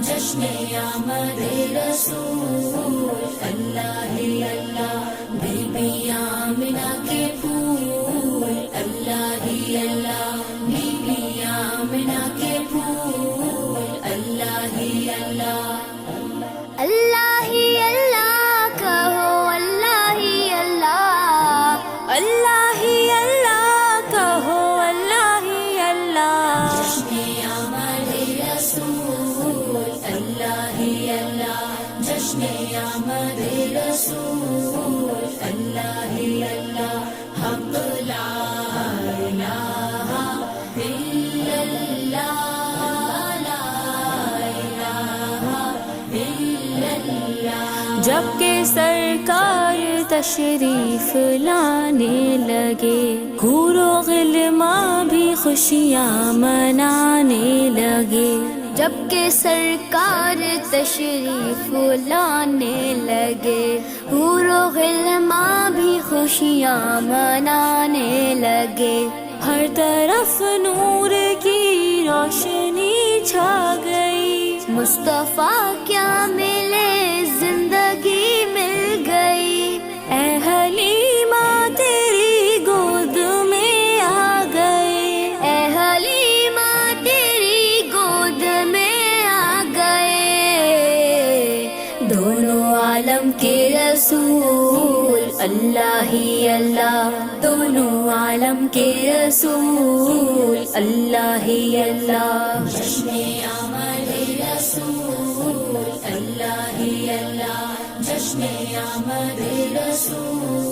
جشن آمد رسول اللہ ہی اللہ، بی بی آمنہ کے پھول اللہ ہی اللہ، بی بی آمنہ کے پھول اللہ ہی اللہ، اللہ ہی اللہ کہو، اللہ ہی اللہ، اللہ ہی اللہ کہو، اللہ ہی اللہ۔ جشن آمد رسول اللہ ہی اللہ، جشن آمد رسول اللہ ہی اللہ، حق لا الہ الا اللہ، لا الہ الا اللہ۔ جب کہ سرکار تشریف لانے لگے، حور و غلماں بھی خوشیاں منانے لگے۔ جب کہ سرکار تشریف لانے لگے، حور و غلماں بھی خوشیاں منانے لگے۔ ہر طرف نور کی روشنی چھا گئی، مصطفیٰ کیا ملے زندگی مل گئی۔ اے حلیمہ تیری گود میں آ گئے، اے حلیمہ تیری گود میں آ گئے۔ دونوں عالم کے رسول اللہ ہی اللہ، دونوں عالم کے رسول اللہ ہی اللہ۔ جشن آمد رسول اللہ ہی اللہ، جشن آمد رسول